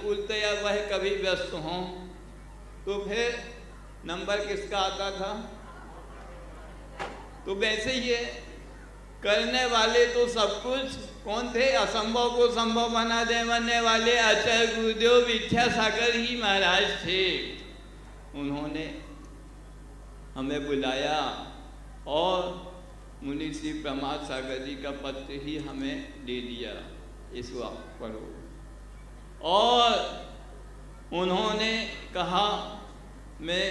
अनुकूलतया वह कभी व्यस्त हों तो फिर नंबर किसका आता था? तो वैसे ही है, करने वाले तो सब कुछ कौन थे? असंभव को संभव बना देने वाले आचार्य गुरुदेव विद्यासागर ही महाराज थे। उन्होंने हमें बुलाया और मुनि श्री प्रमाद सागर जी का पत्र ही हमें दे दिया, इस वक्त पढ़ो। और उन्होंने कहा, मैं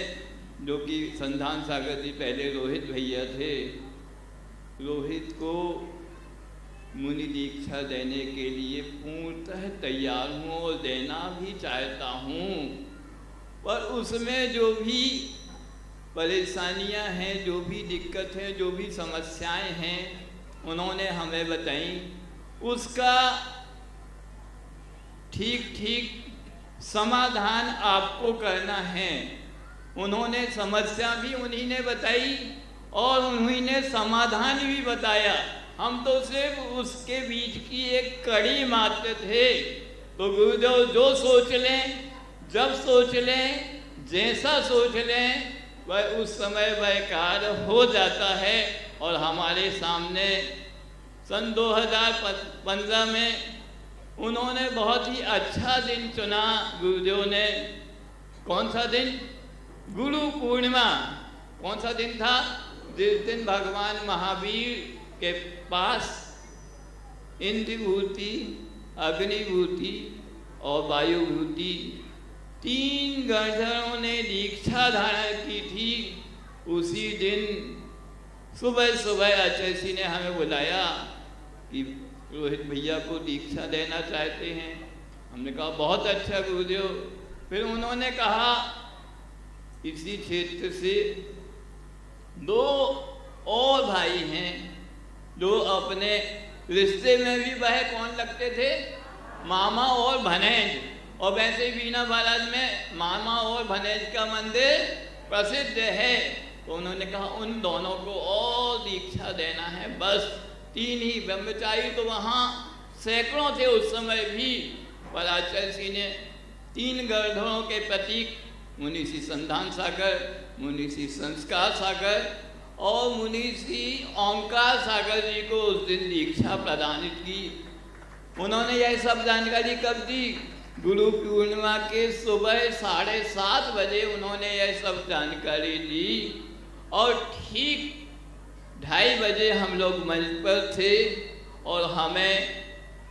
जो कि संधान सागर जी पहले रोहित भैया थे, रोहित को मुनि दीक्षा देने के लिए पूर्णतः तैयार हूँ और देना भी चाहता हूँ, पर उसमें जो भी परेशानियाँ हैं, जो भी दिक्कत है, जो भी समस्याएं हैं, उन्होंने हमें बताई, उसका ठीक ठीक समाधान आपको करना है। उन्होंने समस्या भी उन्हीं ने बताई और उन्हीं ने समाधान भी बताया। हम तो सिर्फ उसके बीच की एक कड़ी मात्र थे। तो गुरुदेव जो सोच लें, जब सोच लें, जैसा सोच लें, वह उस समय वह कार्य हो जाता है। और हमारे सामने सन 2015 में उन्होंने बहुत ही अच्छा दिन चुना गुरुदेव ने। कौन सा दिन? गुरु पूर्णिमा। कौन सा दिन था? जिस दिन भगवान महावीर के पास इंद्रभूति, अग्निभूति और वायुभूति 3 गणधरों ने दीक्षा धारण की थी। उसी दिन सुबह सुबह आचार्य जी ने हमें बुलाया कि रोहित भैया को दीक्षा देना चाहते हैं। हमने कहा बहुत अच्छा गुरुदेव। फिर उन्होंने कहा, इसी क्षेत्र से 2 और भाई हैं जो अपने रिश्ते में भी वह कौन लगते थे? मामा और भनेज। और वैसे ही बीना महाराज में मामा और भनेज का मंदिर प्रसिद्ध है। तो उन्होंने कहा उन दोनों को और दीक्षा देना है। बस 3 ही ब्रह्मचारी तो वहाँ सैकड़ों थे उस समय भी, पर आचार्य जी ने 3 गणधरों के प्रतीक मुनि श्री संधान सागर, मुनि श्री संस्कार सागर और मुनि श्री ओंकार सागर जी को उस दिन दीक्षा प्रदानित की। उन्होंने यह सब जानकारी कब दी? गुरु पूर्णिमा के सुबह 7:30 बजे उन्होंने यह सब जानकारी दी। और ठीक 2:30 बजे हम लोग मंच पर थे और हमें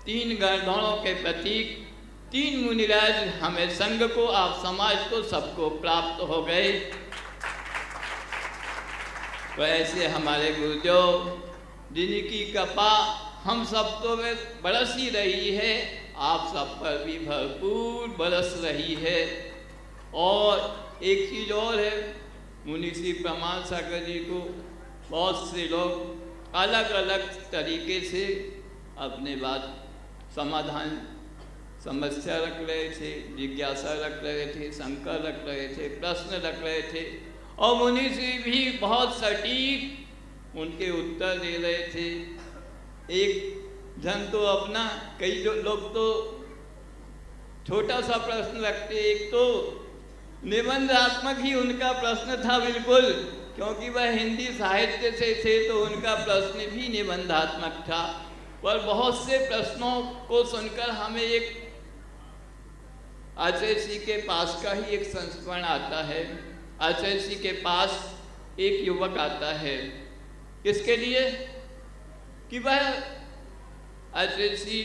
3 गणधरों के प्रतीक 3 मुनिराज हमें संघ को, आप समाज को, सबको प्राप्त हो गए। वैसे हमारे गुरुदेव जिनकी कृपा हम सब तो बरस ही रही है, आप सब पर भी भरपूर बरस रही है। और एक चीज़ और है, मुनि श्री प्रमाद सागर जी को बहुत से लोग अलग अलग तरीके से अपने बात समाधान, समस्या रख रहे थे, जिज्ञासा रख रहे थे, शंका रख रहे थे, प्रश्न रख रहे थे। और मुनि श्री भी बहुत सटीक उनके उत्तर दे रहे थे। एक जन तो अपना, कई जो लोग तो छोटा सा प्रश्न रखते, एक तो निबंधात्मक ही उनका प्रश्न था बिल्कुल, क्योंकि वह हिंदी साहित्य से थे तो उनका प्रश्न भी निबंधात्मक था। पर बहुत से प्रश्नों को सुनकर हमें एक आचार्य जी के पास का ही एक संस्मरण आता है। आचार्य जी के पास एक युवक आता है, किसके लिए? कि वह आचार्य जी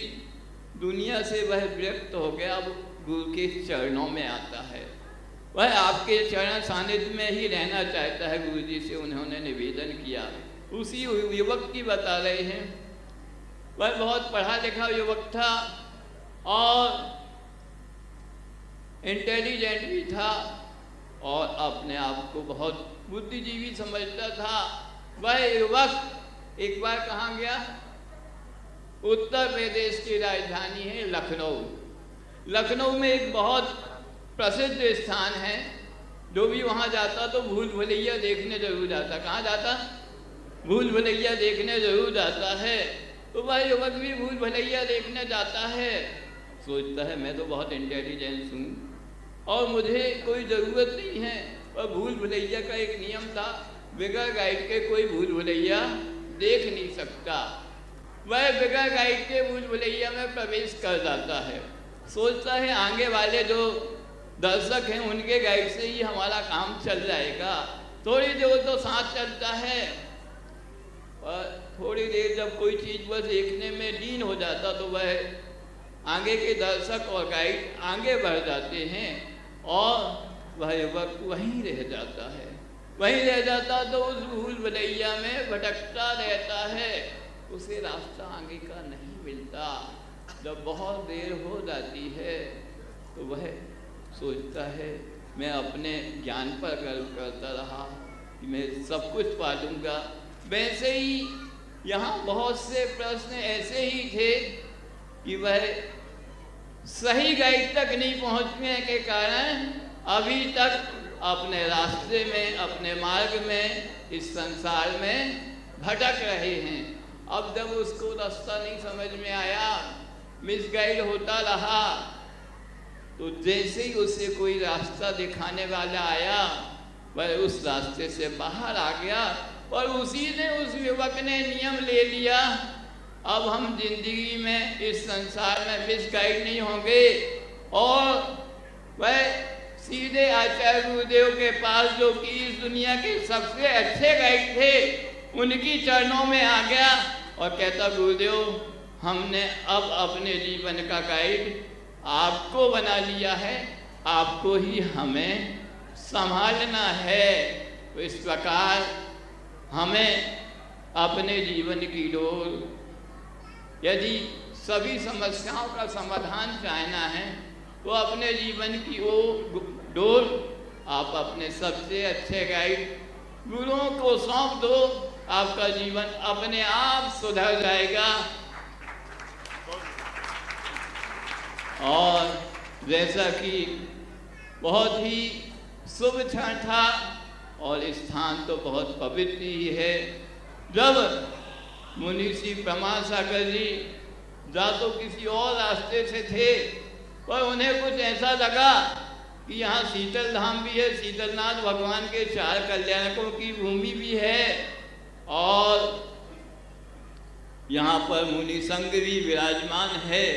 दुनिया से वह विरक्त हो गया, अब गुरु के चरणों में आता है। वह आपके चरण सानिध्य में ही रहना चाहता है, गुरु जी से उन्होंने निवेदन किया। उसी युवक की बता रहे हैं। वह बहुत पढ़ा लिखा युवक था और इंटेलिजेंट भी था और अपने आप को बहुत बुद्धिजीवी समझता था। वह युवक एक बार कहाँ गया? उत्तर प्रदेश की राजधानी है लखनऊ। लखनऊ में एक बहुत प्रसिद्ध स्थान है, जो भी वहाँ जाता तो भूल भुलैया देखने जरूर जाता। कहाँ जाता? भूल भुलैया देखने जरूर जाता है। तो वह युवक भी भूल भुलैया देखने जाता है। सोचता है मैं तो बहुत इंटेलिजेंस हूँ और मुझे कोई ज़रूरत नहीं है। और भूल भुलैया का एक नियम था, बगैर गाइड के कोई भूल भुलैया देख नहीं सकता। वह बगैर गाइड के भूल भुलैया में प्रवेश कर जाता है। सोचता है आगे वाले जो दर्शक हैं उनके गाइड से ही हमारा काम चल जाएगा। थोड़ी देर तो साथ चलता है और थोड़ी देर जब कोई चीज़ वह देखने में लीन हो जाता तो वह आगे के दर्शक और गाइड आगे बढ़ जाते हैं और वह युवक वहीं रह जाता है। वहीं रह जाता तो उस भूल भुलैया में भटकता रहता है, उसे रास्ता आगे का नहीं मिलता। जब बहुत देर हो जाती है तो वह सोचता है मैं अपने ज्ञान पर गर्व करता रहा कि मैं सब कुछ पा लूँगा। वैसे ही यहाँ बहुत से प्रश्न ऐसे ही थे कि वह सही गाइड तक नहीं पहुँचने के कारण अभी तक अपने रास्ते में, अपने मार्ग में, इस संसार में भटक रहे हैं। अब जब उसको रास्ता नहीं समझ में आया, मिसगाइड होता रहा, तो जैसे ही उसे कोई रास्ता दिखाने वाला आया वह उस रास्ते से बाहर आ गया और उसी ने उस युवक ने नियम ले लिया, अब हम जिंदगी में इस संसार में मिसगाइड नहीं होंगे। और वह सीधे आचार्य गुरुदेव के पास, जो कि इस दुनिया के सबसे अच्छे गाइड थे, उनकी चरणों में आ गया और कहता गुरुदेव हमने अब अपने जीवन का गाइड आपको बना लिया है, आपको ही हमें संभालना है। तो इस प्रकार हमें अपने जीवन की डोर, यदि सभी समस्याओं का समाधान चाहना है तो अपने जीवन की वो डोर आप अपने सबसे अच्छे गाइड गुरुओं को सौंप दो, आपका जीवन अपने आप सुधर जाएगा। और जैसा कि बहुत ही शुभ क्षण था और स्थान तो बहुत पवित्र ही है, जब मुनि श्री प्रमाण सागर जी जा तो किसी और रास्ते से थे पर उन्हें कुछ ऐसा लगा कि यहाँ शीतल धाम भी है, शीतलनाथ भगवान के 4 कल्याणकों की भूमि भी है और यहाँ पर मुनि संघ भी विराजमान है,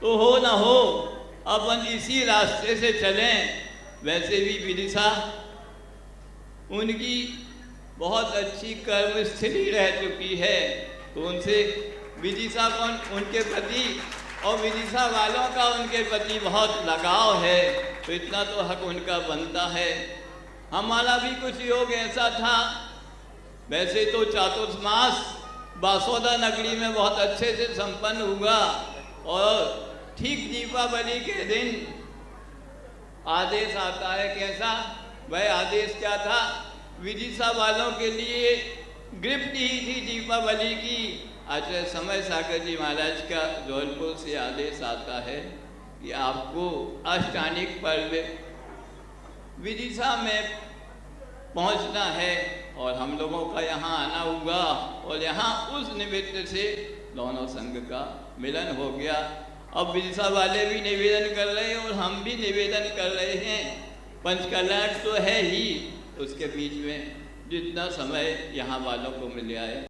तो हो ना हो अपन इसी रास्ते से चलें। वैसे भी विदिशा उनकी बहुत अच्छी कर्म स्थिति रह चुकी है, तो उनसे विदिशा को उनके प्रति और विदिशा वालों का उनके प्रति बहुत लगाव है, तो इतना तो हक उनका बनता है। हमारा भी कुछ योग ऐसा था। वैसे तो चातुर्मास बासोदा नगरी में बहुत अच्छे से संपन्न हुआ और ठीक दीपावली के दिन आदेश आता है। कैसा? वह आदेश क्या था? विदिशा वालों के लिए गिफ्ट ही थी दीपावली की। आचार्य समय सागर जी महाराज का जौनपुर से आदेश आता है कि आपको अष्टानिक पर्व विदिशा में पहुंचना है और हम लोगों का यहाँ आना होगा, और यहाँ उस निमित्त से दोनों संघ का मिलन हो गया। अब विदिशा वाले भी निवेदन कर रहे हैं और हम भी निवेदन कर रहे हैं। पंचकल्याण तो है ही, उसके बीच में जितना समय यहाँ वालों को मिल आए